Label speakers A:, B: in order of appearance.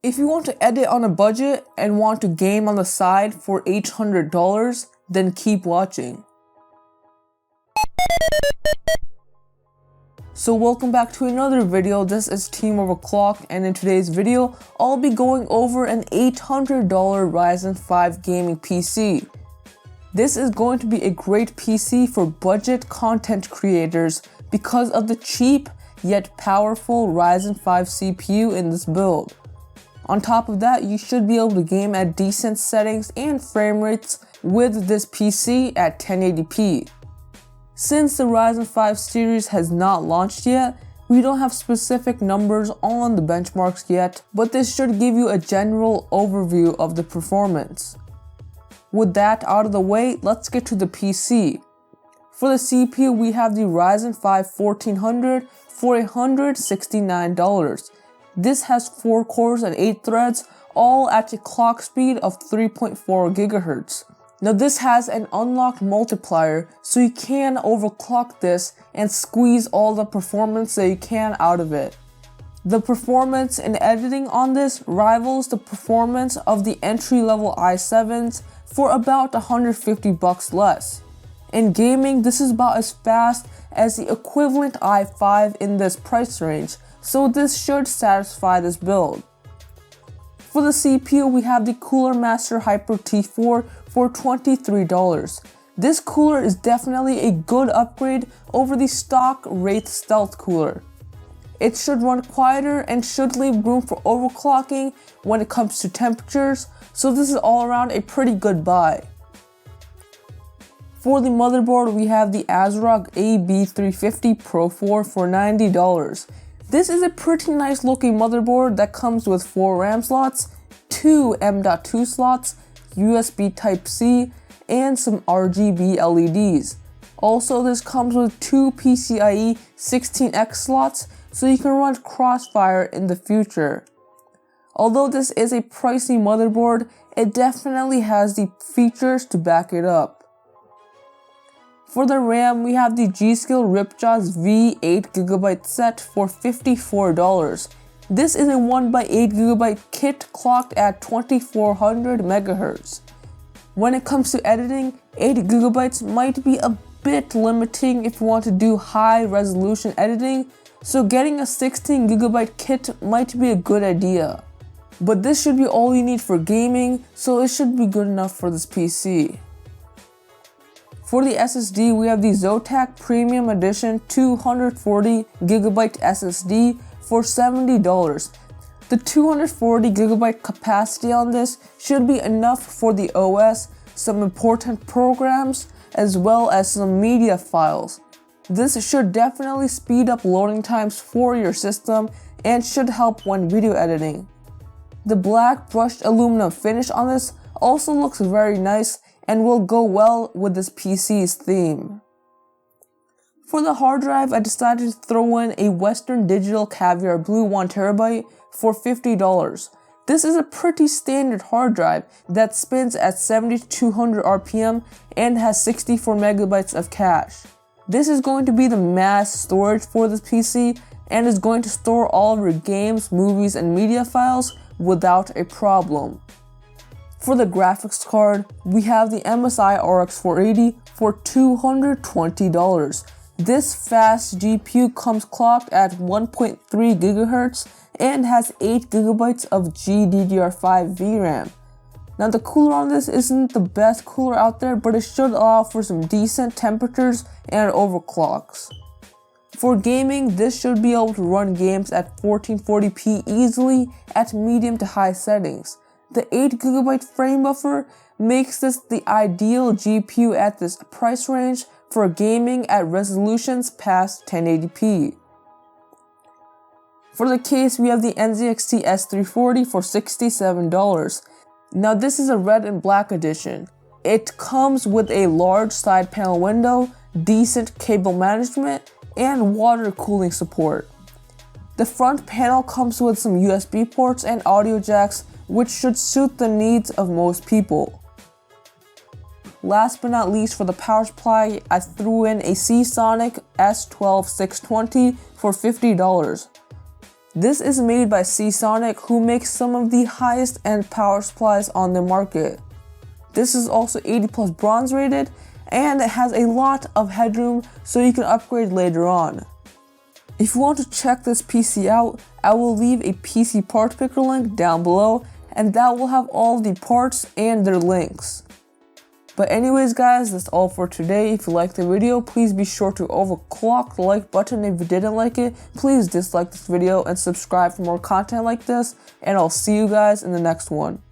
A: If you want to edit on a budget and want to game on the side for $800, then keep watching. So welcome back to another video. This is TeamOverclocked, and in today's video, I'll be going over an $800 Ryzen 5 gaming PC. This is going to be a great PC for budget content creators because of the cheap yet powerful Ryzen 5 CPU in this build. On top of that, you should be able to game at decent settings and frame rates with this PC at 1080p. Since the Ryzen 5 series has not launched yet, we don't have specific numbers on the benchmarks yet, but this should give you a general overview of the performance. With that out of the way, let's get to the PC. For the CPU, we have the Ryzen 5 1400 for $169. This has 4 cores and 8 threads, all at a clock speed of 3.4 GHz. Now this has an unlocked multiplier, so you can overclock this and squeeze all the performance that you can out of it. The performance in editing on this rivals the performance of the entry-level i7s for about $150 less. In gaming, this is about as fast as the equivalent i5 in this price range, so this should satisfy this build. For the CPU, we have the Cooler Master Hyper T4 for $23. This cooler is definitely a good upgrade over the stock Wraith Stealth cooler. It should run quieter and should leave room for overclocking when it comes to temperatures, so this is all around a pretty good buy. For the motherboard, we have the ASRock AB350 Pro 4 for $90. This is a pretty nice looking motherboard that comes with 4 RAM slots, 2 M.2 slots, USB Type-C, and some RGB LEDs. Also, this comes with 2 PCIe 16X slots, so you can run Crossfire in the future. Although this is a pricey motherboard, it definitely has the features to back it up. For the RAM, we have the G.Skill Ripjaws V8GB set for $54. This is a 1x8GB kit clocked at 2400 MHz. When it comes to editing, 8GB might be a bit limiting if you want to do high resolution editing, so getting a 16GB kit might be a good idea. But this should be all you need for gaming, so it should be good enough for this PC. For the SSD, we have the Zotac Premium Edition 240GB SSD for $70. The 240GB capacity on this should be enough for the OS, some important programs, as well as some media files. This should definitely speed up loading times for your system and should help when video editing. The black brushed aluminum finish on this also looks very nice and will go well with this PC's theme. For the hard drive, I decided to throw in a Western Digital Caviar Blue 1TB for $50. This is a pretty standard hard drive that spins at 7200 RPM and has 64 MB of cache. This is going to be the mass storage for this PC and is going to store all of your games, movies, and media files without a problem. For the graphics card, we have the MSI RX 480 for $220. This fast GPU comes clocked at 1.3 GHz and has 8 GB of GDDR5 VRAM. Now the cooler on this isn't the best cooler out there, but it should allow for some decent temperatures and overclocks. For gaming, this should be able to run games at 1440p easily at medium to high settings. The 8GB frame buffer makes this the ideal GPU at this price range for gaming at resolutions past 1080p. For the case, we have the NZXT S340 for $67. Now this is a red and black edition. It comes with a large side panel window, decent cable management, and water cooling support. The front panel comes with some USB ports and audio jacks, which should suit the needs of most people. Last but not least, for the power supply, I threw in a Seasonic S12 620 for $50. This is made by Seasonic, who makes some of the highest end power supplies on the market. This is also 80 plus bronze rated, and it has a lot of headroom so you can upgrade later on. If you want to check this PC out, I will leave a PC part picker link down below, and that will have all the parts and their links. But anyways guys, that's all for today. If you liked the video, please be sure to overclock the like button. If you didn't like it, please dislike this video and subscribe for more content like this, and I'll see you guys in the next one.